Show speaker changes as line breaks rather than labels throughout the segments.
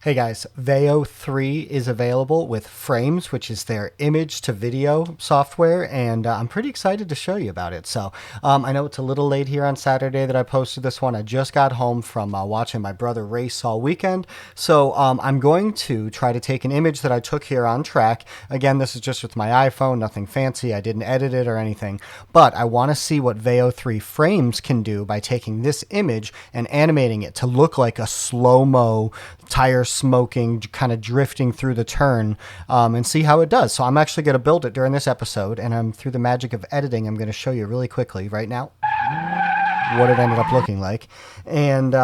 Hey guys, Veo 3 is available with Frames, which is their image to video software, and I'm pretty excited to show you about it. I know it's a little late here on Saturday that I posted this one. I just got home from watching my brother race all weekend, I'm going to try to take an image that I took here on track. Again, this is just with my iPhone, nothing fancy. I didn't edit it or anything, but I want to see what Veo 3 Frames can do by taking this image and animating it to look like a slow-mo tire smoking, kind of drifting through the turn, and see how it does. So I'm actually going to build it during this episode, and through the magic of editing, I'm going to show you really quickly right now what it ended up looking like. And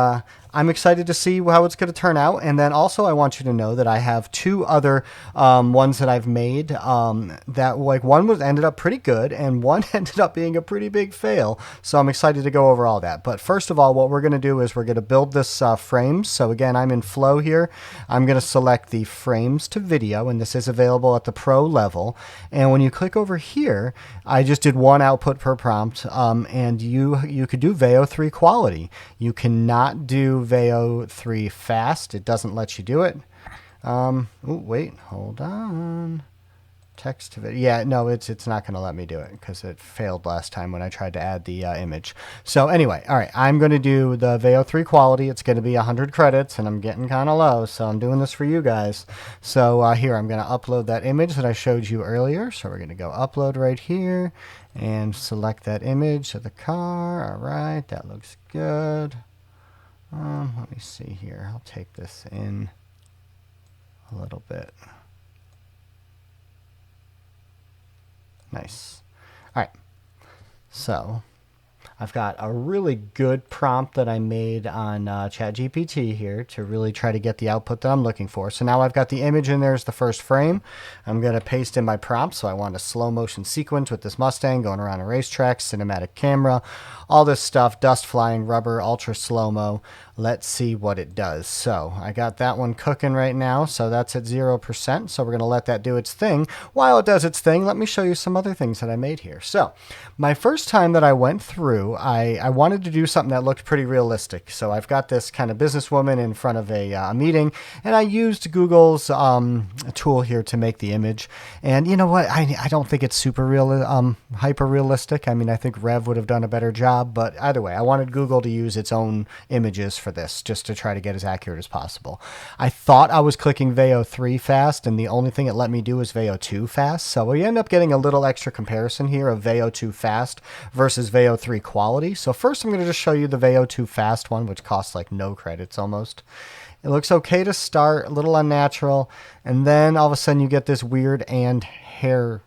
I'm excited to see how it's going to turn out. And then also I want you to know that I have two other ones that I've made that one was ended up pretty good and one ended up being a pretty big fail. So I'm excited to go over all that. But first of all, what we're going to do is we're going to build this frames. So again, I'm in Flow here. I'm going to select the frames to video, and this is available at the pro level. And when you click over here, I just did one output per prompt, and you could do Veo 3 quality. You cannot do Veo 3 fast. It doesn't let you do it. Oh, wait, hold on. Text to video. Yeah, no, it's not going to let me do it because it failed last time when I tried to add the image. So anyway, all right, I'm going to do the Veo 3 quality. It's going to be 100 credits, and I'm getting kind of low, so I'm doing this for you guys. So here, I'm going to upload that image that I showed you earlier. So we're going to go upload right here and select that image of the car. All right, that looks good. Let me see here. I'll take this in a little bit. Nice. All right. So I've got a really good prompt that I made on ChatGPT here to really try to get the output that I'm looking for. So now I've got the image in there as the first frame. I'm going to paste in my prompt. So I want a slow motion sequence with this Mustang going around a racetrack, cinematic camera, all this stuff, dust flying, rubber, ultra slow-mo. Let's see what it does. So I got that one cooking right now. So that's at 0%. So we're going to let that do its thing. While it does its thing, let me show you some other things that I made here. So my first time that I went through, I wanted to do something that looked pretty realistic. So I've got this kind of businesswoman in front of a meeting, and I used Google's tool here to make the image. And you know what? I don't think it's super real, hyper realistic. I mean, I think Rev would have done a better job. But either way, I wanted Google to use its own images for this just to try to get as accurate as possible. I thought I was clicking Veo 3 fast, and the only thing it let me do was Veo 2 fast. So we end up getting a little extra comparison here of Veo 2 fast versus Veo 3 quality. So first I'm going to just show you the Veo 2 fast one, which costs like no credits almost. It looks okay to start, a little unnatural, and then all of a sudden you get this weird air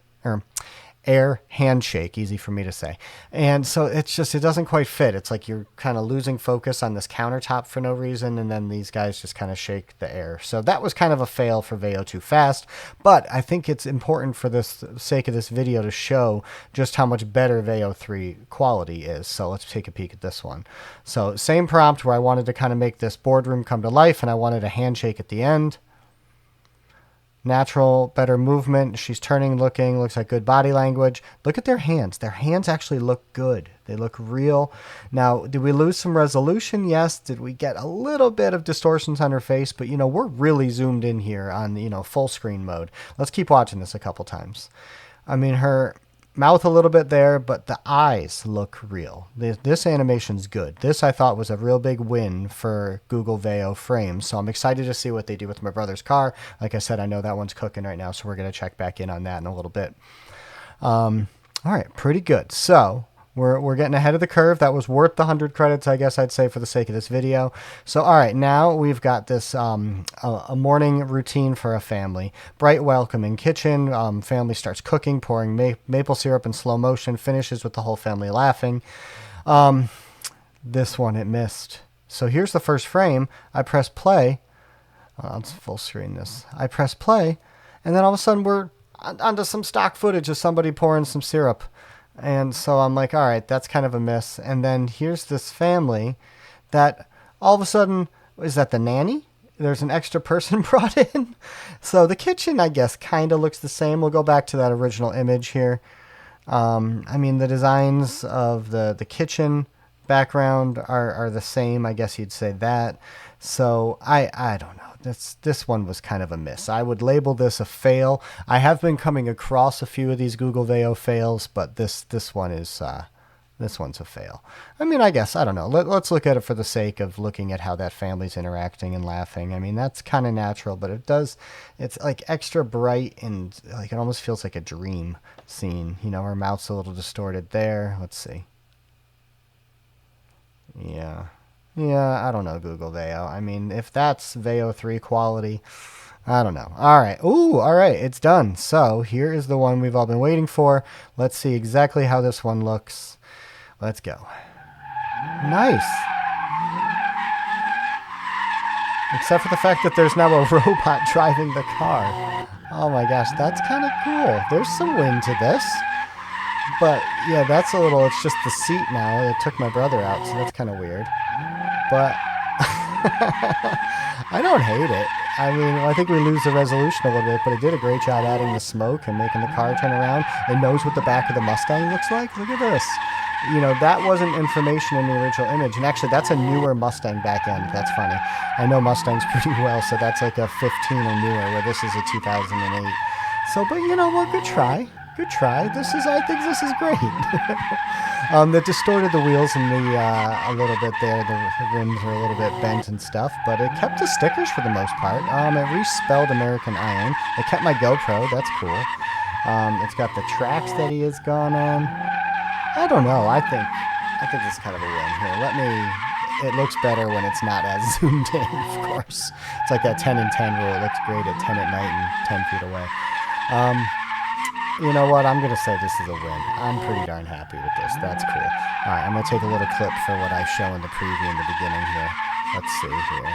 handshake, easy for me to say. And so it doesn't quite fit. It's like you're kind of losing focus on this countertop for no reason, and then these guys just kind of shake the air. So that was kind of a fail for Veo 2 fast, but I think it's important for the sake of this video to show just how much better Veo 3 quality is. So let's take a peek at this one. So same prompt where I wanted to kind of make this boardroom come to life, and I wanted a handshake at the end. Natural, better movement. She's turning, looks like good body language. Look at their hands. Their hands actually look good. They look real. Now, did we lose some resolution? Yes. Did we get a little bit of distortions on her face? But, we're really zoomed in here on, full screen mode. Let's keep watching this a couple times. I mean, her mouth a little bit there, but the eyes look real. This animation's good. This I thought was a real big win for Google Veo frames. So I'm excited to see what they do with my brother's car. Like I said, I know that one's cooking right now, so we're going to check back in on that in a little bit. All right, pretty good. So we're getting ahead of the curve. That was worth the 100 credits, I guess I'd say, for the sake of this video. So, all right, now we've got this a morning routine for a family. Bright, welcoming kitchen. Family starts cooking, pouring maple syrup in slow motion, finishes with the whole family laughing. This one, it missed. So here's the first frame. I press play. Let's full screen this. I press play, and then all of a sudden we're onto some stock footage of somebody pouring some syrup. And so I'm like, all right, that's kind of a miss. And then here's this family that all of a sudden, is that the nanny? There's an extra person brought in. So the kitchen, I guess, kind of looks the same. We'll go back to that original image here. I mean, the designs of the kitchen background are the same. I guess you'd say that. So I don't know. this one was kind of a miss. I would label this a fail. I have been coming across a few of these Google Veo fails, but this one is this one's a fail. I mean, I guess I don't know. Let's look at it for the sake of looking at how that family's interacting and laughing. I mean, that's kind of natural, but it's like extra bright and like it almost feels like a dream scene. You know, her mouth's a little distorted there. Let's see. Yeah. Yeah, I don't know, Google Veo. I mean, if that's Veo 3 quality, I don't know. All right. Ooh, all right. It's done. So here is the one we've all been waiting for. Let's see exactly how this one looks. Let's go. Nice. Except for the fact that there's now a robot driving the car. Oh my gosh, that's kind of cool. There's some wind to this. But yeah, that's a little, it's just the seat now. It took my brother out, so that's kind of weird. But I don't hate it. I mean, I think we lose the resolution a little bit, but it did a great job adding the smoke and making the car turn around. It knows what the back of the Mustang looks like. Look at this. You know, that wasn't information in the original image. And actually, that's a newer Mustang back end. That's funny. I know Mustangs pretty well, so that's like a 15 or newer, where this is a 2008. So, but you know what? Good try. Good try. I think this is great. That distorted the wheels and a little bit there. The rims are a little bit bent and stuff, but it kept the stickers for the most part. It respelled American Iron. It kept my GoPro. That's cool. It's got the tracks that he has gone on. I don't know. I think this is kind of a win here. It looks better when it's not as zoomed in, of course. It's like that 10 and 10 rule. It looks great at 10 at night and 10 feet away. You know what? I'm going to say this is a win. I'm pretty darn happy with this. That's cool. All right, I'm going to take a little clip for what I show in the preview in the beginning here. Let's see here.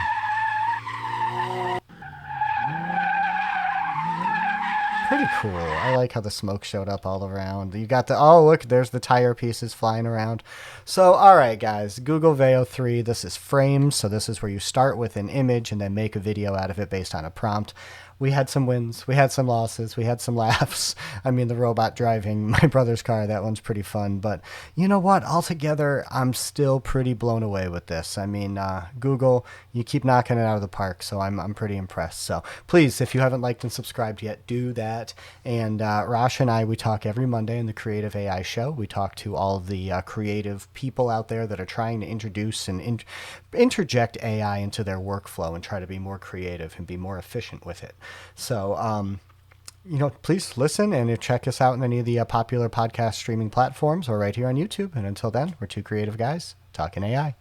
Pretty cool. I like how the smoke showed up all around. You got oh, look, there's the tire pieces flying around. So, all right, guys, Google Veo 3, this is frames. So this is where you start with an image and then make a video out of it based on a prompt. We had some wins, we had some losses, we had some laughs. I mean, the robot driving my brother's car, that one's pretty fun. But you know what? Altogether, I'm still pretty blown away with this. I mean, Google, you keep knocking it out of the park, so I'm pretty impressed. So please, if you haven't liked and subscribed yet, do that. And Rosh and I, we talk every Monday in the Creative AI Show. We talk to all of the creative people out there that are trying to introduce and interject AI into their workflow and try to be more creative and be more efficient with it. So, you know, please listen and check us out in any of the popular podcast streaming platforms or right here on YouTube. And until then, we're two creative guys talking AI.